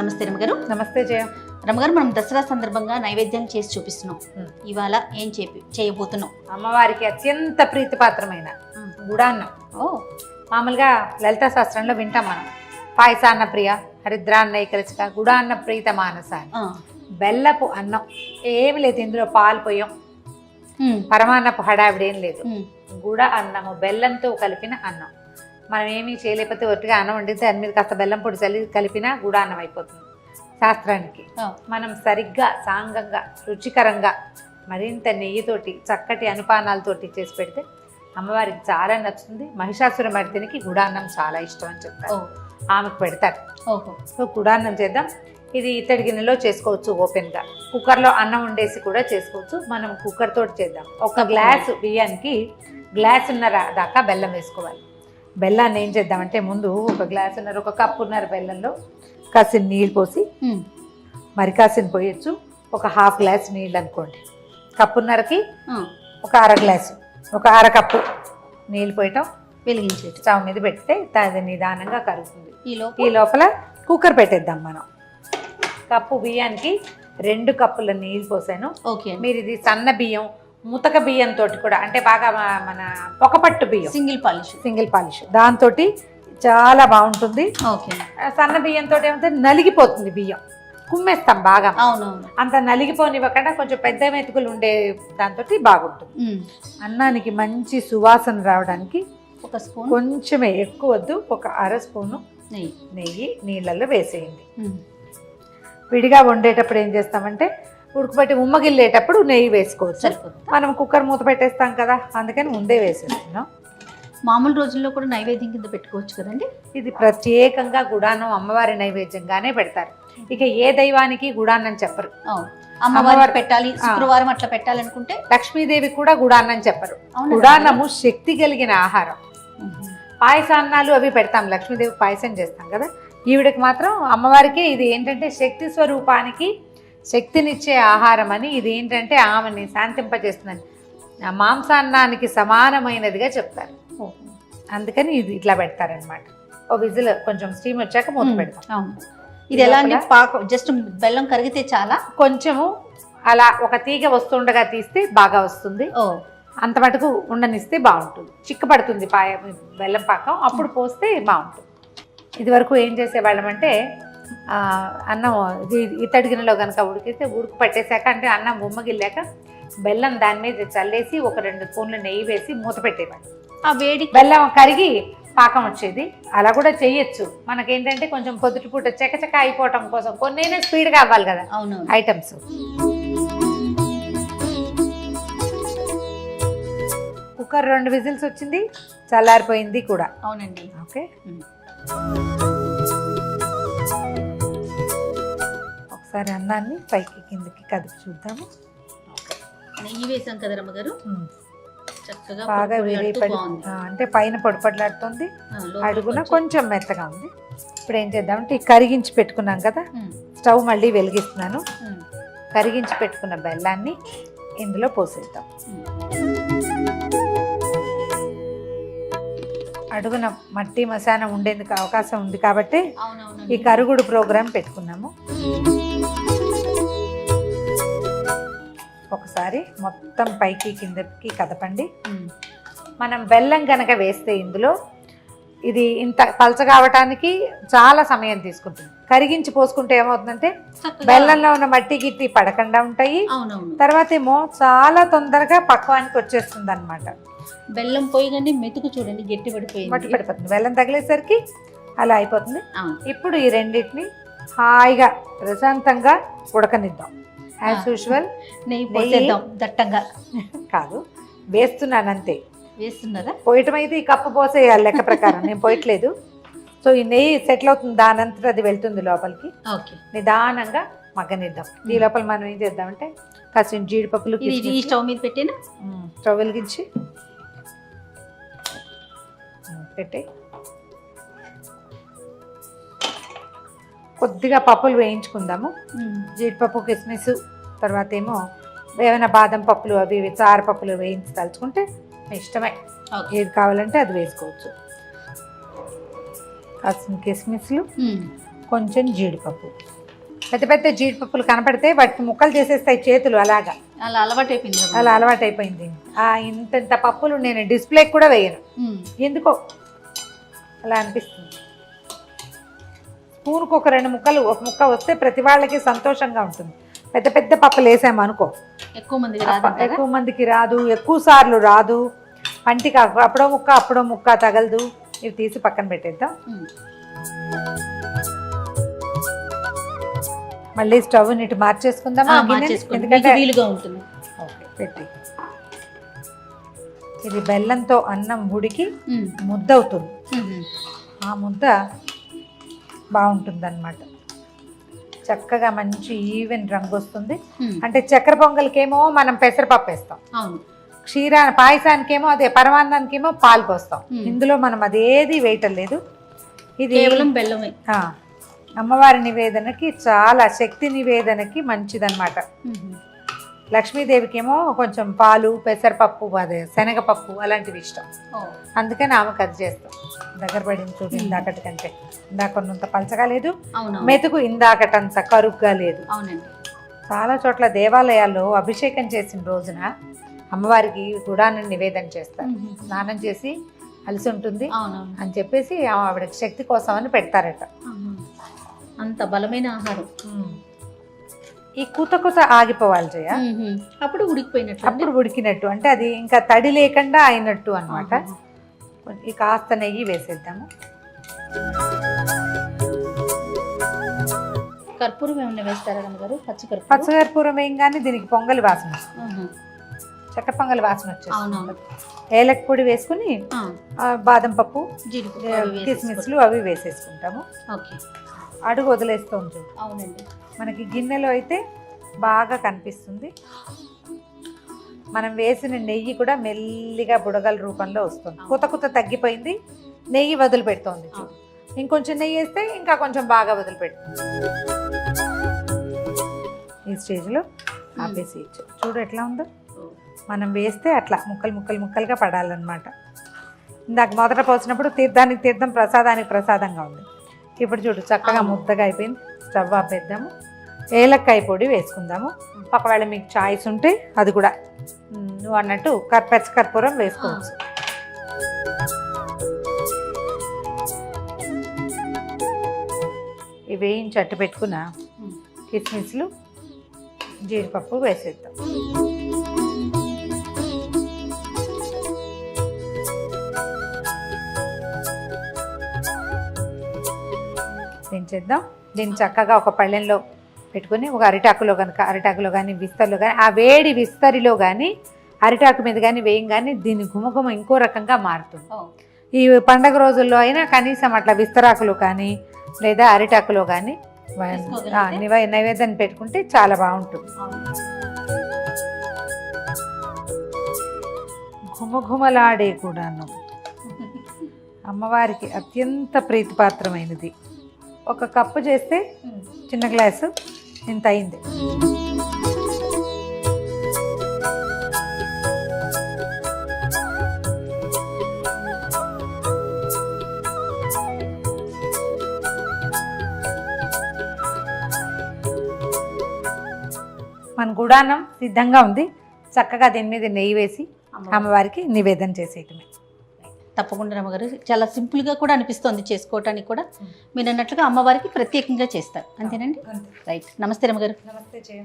నమస్తే రమగారు. నమస్తే జయ. రమగారు, మనం దసరా సందర్భంగా నైవేద్యం చేసి చూపిస్తున్నాం. ఇవాళ ఏం చేయబోతున్నాం? అమ్మవారికి అత్యంత ప్రీతిపాత్రమైన గుడాన్నం. మామూలుగా లలితా శాస్త్రంలో వింటాం మనం, పాయసాన్న ప్రియ హరిద్రాన్న ఏకరచిక గుడాన్న ప్రీత మానస. బెల్లపు అన్నం ఏమి లేదు, ఇందులో పాలు పోయాం, పరమాన్నపు హడావిడి ఏం లేదు. గుడ అన్నము బెల్లంతో కలిపిన అన్నం. మనం ఏమీ చేయలేకపోతే ఒట్టిగా అన్నం వండితే దాని మీద కాస్త బెల్లం పొడి చల్లి కలిపినా గుడాన్నం అయిపోతుంది. శాస్త్రానికి మనం సరిగ్గా సాంగంగా రుచికరంగా మరింత నెయ్యితోటి చక్కటి అనుపానాలతోటి చేసి పెడితే అమ్మవారికి చాలా నచ్చుతుంది. మహిషాసుర మర్దినికి గుడాన్నం చాలా ఇష్టం అని చెప్తారు, ఆమెకు పెడతారు. సో గుడాన్నం చేద్దాం. ఇది ఇత్తడి గిన్నెలో చేసుకోవచ్చు, ఓపెన్గా. కుక్కర్లో అన్నం వండేసి కూడా చేసుకోవచ్చు. మనం కుక్కర్ తోటి చేద్దాం. ఒక గ్లాసు బియ్యానికి గ్లాసున్నర దాకా బెల్లం వేసుకోవాలి. బెల్లాన్ని ఏం చేద్దామంటే ముందు ఒక గ్లాసున్నర, ఒక కప్పున్నర బెల్లంలో కాసిన నీళ్ళు పోసి, మరి కాసిన పోయొచ్చు. ఒక హాఫ్ గ్లాస్ నీళ్ళు అనుకోండి, కప్పున్నరకి ఒక అర గ్లాసు, ఒక అరకప్పు నీళ్ళు పోయటం, వెలిగించేది స్టవ్ మీద పెడితే అది నిదానంగా కరుగుతుంది. ఈ లోపల కుక్కర్ పెట్టేద్దాం. మనం కప్పు బియ్యానికి 2 కప్పుల నీళ్ళు పోసాను. మీరు ఇది సన్న బియ్యం, ముతక బియ్యంతో కూడా, అంటే బాగా మన ఒక పట్టు బియ్యం, సింగిల్ పాలిష్ దాంతో చాలా బాగుంటుంది. సన్న బియ్యంతో ఏమంటే నలిగిపోతుంది బియ్యం, కుమ్మేస్తాం బాగా. అంత నలిగిపోనివ్వకుండా కొంచెం పెద్ద మెతుకులు ఉండే దాంతో బాగుంటుంది. అన్నానికి మంచి సువాసన రావడానికి ఒక స్పూన్, కొంచెమే ఎక్కువ వద్దు, ఒక అర స్పూను నెయ్యి నీళ్ళల్లో వేసేయండి. విడిగా వండేటప్పుడు ఏం చేస్తామంటే ఉడకబెట్టి ఉమ్మగిల్లేటప్పుడు నెయ్యి వేసుకోవచ్చు. మనం కుక్కర్ మూత పెట్టేస్తాం కదా, అందుకని ముందే వేసేస్తున్నాం. మామూలు రోజుల్లో కూడా నైవేద్యం కింద పెట్టుకోవచ్చు కదండి. ఇది ప్రత్యేకంగా గుడాన్నం అమ్మవారి నైవేద్యంగానే పెడతారు. ఇక ఏ దైవానికి గుడాన్నం చెప్పరు. అమ్మవారు పెట్టాలి, శుక్రవారం అట్లా పెట్టాలనుకుంటే లక్ష్మీదేవి కూడా గుడాన్నం చెప్పరు. గుడాన్నము శక్తి కలిగిన ఆహారం. పాయసాన్నాలు అవి పెడతాం, లక్ష్మీదేవి పాయసం చేస్తాం కదా. ఈవిడకి మాత్రం అమ్మవారికి ఇది ఏంటంటే శక్తి స్వరూపానికి శక్తినిచ్చే ఆహారం అని, ఇది ఏంటంటే ఆమెని శాంతింపజేస్తుందని, మాంసాన్నానికి సమానమైనదిగా చెప్తారు. అందుకని ఇది ఇట్లా పెడతారనమాట. ఓ విజిల్ కొంచెం స్టీమ్ వచ్చాక మూత పెడతాం. ఇది ఎలా అంటే పాకం జస్ట్ బెల్లం కరిగితే చాలా, కొంచెము అలా ఒక తీగ వస్తుండగా తీస్తే బాగా వస్తుంది. అంత మటుకు ఉండనిస్తే బాగుంటుంది. చిక్కపడుతుంది బెల్లం పాకం, అప్పుడు పోస్తే బాగుంటుంది. ఇది వరకు ఏం చేసేవాళ్ళం అంటే అన్నం ఇత్తడి గిన్నెలో కనుక ఉడికితే ఉడుకు పట్టేశాక, అంటే అన్నం ఉమ్మగిల్లాక బెల్లం దాని మీద చల్లేసి ఒక 2 స్పూన్లు నెయ్యి వేసి మూత పెట్టేవాళ్ళు. ఆ వేడి బెల్లం కరిగి పాకం వచ్చేది. అలా కూడా చెయ్యొచ్చు. మనకేంటంటే కొంచెం పొద్దుటిపూట చకచక అయిపోవటం కోసం కొన్నైనా స్పీడ్గా అవ్వాలి కదా ఐటమ్స్. కుక్కర్ 2 విజిల్స్ వచ్చింది, చల్లారిపోయింది కూడా. అవునండి. ఓకే, ఒకసారి అన్నాన్ని పైకి కిందకి కదిపి చూద్దాము. నెయ్యి వేసాం కదా రమ్మగారు, చక్కగా బాగా వేరేపడి, అంటే పైన పొడిపట్లాడుతుంది, అడుగున కొంచెం మెత్తగా ఉంది. ఇప్పుడు ఏం చేద్దామంటే ఈ కరిగించి పెట్టుకున్నాం కదా, స్టవ్ మళ్ళీ వెలిగిస్తున్నాను. కరిగించి పెట్టుకున్న బెల్లాన్ని ఇందులో పోసేద్దాం. అడుగున మట్టి మసానా ఉండేందుకు అవకాశం ఉంది కాబట్టి ఈ కరుగుడు ప్రోగ్రాం పెట్టుకున్నాము. ఒకసారి మొత్తం పైకి కిందకి కదపండి. మనం బెల్లం కనుక వేస్తే ఇందులో ఇది ఇంత పలచ కావటానికి చాలా సమయం తీసుకుంటుంది. కరిగించి పోసుకుంటే ఏమవుతుందంటే బెల్లంలో ఉన్న మట్టి గిట్టి పడకుండా ఉంటాయి. తర్వాత ఏమో చాలా తొందరగా పక్వానికి వచ్చేస్తుంది అనమాట. బెల్లం పోయగానే మెతుకు చూడండి గట్టి పడిపోతుంది. బెల్లం తగిలేసరికి అలా అయిపోతుంది. ఇప్పుడు ఈ రెండింటిని హాయిగా ప్రశాంతంగా ఉడకనిద్దాం. యాజ్ యూజువల్ నెయ్యి దట్టంగా కాదు, వేస్తున్నాను అంతే. వేస్తున్నారా? పోయటం అయితే ఈ కప్పు పోసేయాలి లెక్క ప్రకారం, నేను పోయట్లేదు. సో ఈ నెయ్యి సెటిల్ అవుతుంది, దానంతటా అది వెళ్తుంది లోపలికి. నిదానంగా మగ్గనిద్దాం. ఈ లోపల మనం ఏం చేద్దామంటే కాసిన జీడిపప్పులు స్టవ్ మీద పెట్టిన స్టవ్ వెలిగించి పెట్టి కొద్దిగా పప్పులు వేయించుకుందాము. జీడిపప్పు, కిస్మిస్, తర్వాత ఏమో ఏమైనా బాదం పప్పులు అవి చారు పప్పులు వేయించి తలుచుకుంటే ఇష్టమే, ఏది కావాలంటే అది వేసుకోవచ్చు. కాసిన కిస్మిస్లు, కొంచెం జీడిపప్పు, పెద్ద పెద్ద జీడిపప్పులు కనపడితే వాటిని ముక్కలు చేసేస్తాయి చేతులు అలాగా. అలా అలవాటు అయిపోయింది. అలా అలవాటైపోయింది. ఇంత పప్పులు నేను డిస్ప్లేకి కూడా వేయను, ఎందుకో అలా అనిపిస్తుంది. స్పూన్కి ఒక 2 ముక్కలు, ఒక ముక్క వస్తే ప్రతి వాళ్ళకి సంతోషంగా ఉంటుంది. పెద్ద పెద్ద పప్పులు వేసాము అనుకో ఎక్కువ మందికి రాదు, ఎక్కువ సార్లు రాదు, పంటికి అప్పుడో ముక్క తగలదు. ఇవి తీసి పక్కన పెట్టేద్దాం. మళ్ళీ స్టవ్ ఇటు మార్చేసుకుందామా, ఎందుకంటే వీలుగా ఉంటుంది. ఓకే పెట్టి ఇది బెల్లంతో అన్నం ఉడికి ముద్ద అవుతుంది. ఆ ముద్ద బాగుంటుంది అన్నమాట. చక్కగా మంచి ఈవెన్ రంగు వస్తుంది. అంటే చక్కెర పొంగల్కేమో మనం పెసరపప్పు వేస్తాం, పాయసానికేమో అదే పరమాన్నానికేమో పాలు పోస్తాం. ఇందులో మనం అదేది వేయటం లేదు. ఇది కేవలం బెల్లమే. అమ్మవారి నివేదనకి చాలా శక్తి నివేదనకి మంచిదన్నమాట. లక్ష్మీదేవికి ఏమో కొంచెం పాలు, పెసరపప్పు, అదే శనగపప్పు అలాంటివి ఇష్టం. అందుకని ఆమెకు అది చేస్తాం. దగ్గర పడింది చూడు ఇందాకటి కంటే. ఇందాకొన్నంత పలచగా లేదు, మెతుకు ఇందాకటంత కరుగ్గా లేదు. చాలా చోట్ల దేవాలయాల్లో అభిషేకం చేసిన రోజున అమ్మవారికి గుడాన్ని నివేదన చేస్తారు. స్నానం చేసి అలసి ఉంటుంది అని చెప్పేసి ఆవిడకి శక్తి కోసం అని పెడతారట. అంత బలమైన ఆహారం. ఈ కూత ఆగిపోవాలి జయ, అప్పుడు ఉడికిపోయినట్టు, అప్పుడు ఉడికినట్టు. అంటే అది ఇంకా తడి లేకుండా అయినట్టు అన్నమాట. ఈ కాస్త నెయ్యి వేసేద్దాము. కర్పూరం ఏమైనా వేస్తారా గారు? పచ్చకర్పూరం వేయంగానే దీనికి పొంగలి వాసన, చక్కెర పొంగలి వాసన వచ్చేస్తుంది. ఏలక పొడి వేసుకుని బాదం పప్పు, కిస్మిస్లు అవి వేసేసుకుంటాము. అడుగు వదిలేస్తుంది చూడు. అవునండి, మనకి గిన్నెలో అయితే బాగా కనిపిస్తుంది. మనం వేసిన నెయ్యి కూడా మెల్లిగా బుడగల రూపంలో వస్తుంది. కుత తగ్గిపోయింది, నెయ్యి వదిలిపెడుతోంది. ఇంకొంచెం నెయ్యి వేస్తే ఇంకా కొంచెం బాగా వదిలిపెడుతుంది. ఈ స్టేజ్లో ఆపేసి చూడు ఎట్లా ఉందో. మనం వేస్తే అట్లా ముక్కలుగా పడాలన్నమాట. ఇందాక మొదట పోసినప్పుడు తీర్థానికి తీర్థం, ప్రసాదానికి ప్రసాదంగా ఉంది. ఇప్పుడు చూడు చక్కగా ముద్దగా అయిపోయింది. స్టవ్ ఆపేద్దాము. ఏలక్కాయ పొడి వేసుకుందాము. ఒకవేళ మీకు చాయిస్ ఉంటే అది కూడా నువ్వు అన్నట్టు పచ్చకర్పూరం వేసుకోవచ్చు. ఇవి వేయించి అట్టు పెట్టుకున్న కిస్మిస్లు, జీడిపప్పు వేసేద్దాం. దించేద్దాం. దీన్ని చక్కగా ఒక పళ్ళెంలో పెట్టుకుని ఒక అరిటాకులో కానీ విస్తరిలో కానీ, ఆ వేడి విస్తరిలో కానీ అరిటాకు మీద కానీ వేయంగానే దీని గుమగుమ ఇంకో రకంగా మారుతుంది. ఈ పండగ రోజుల్లో అయినా కనీసం అట్లా విస్తరాకులు కానీ లేదా అరిటాకులో కానీ నైవేద్యం పెట్టుకుంటే చాలా బాగుంటుంది. ఘుమఘుమలాడే కూడాను అమ్మవారికి అత్యంత ప్రీతిపాత్రమైనది. ఒక కప్పు చేస్తే చిన్న గ్లాసు ఇంత అయింది. మన గుడాన్నం సిద్ధంగా ఉంది. చక్కగా దీని మీద నెయ్యి వేసి అమ్మవారికి నివేదన చేసేయటమే. తప్పకుండా రమ్మగారు, చాలా సింపుల్గా కూడా అనిపిస్తుంది చేసుకోవటానికి కూడా. మీరు అన్నట్లుగా అమ్మవారికి ప్రత్యేకంగా చేస్తారు, అంతేనండి? రైట్. నమస్తే రమ్మగారు. నమస్తే జయ.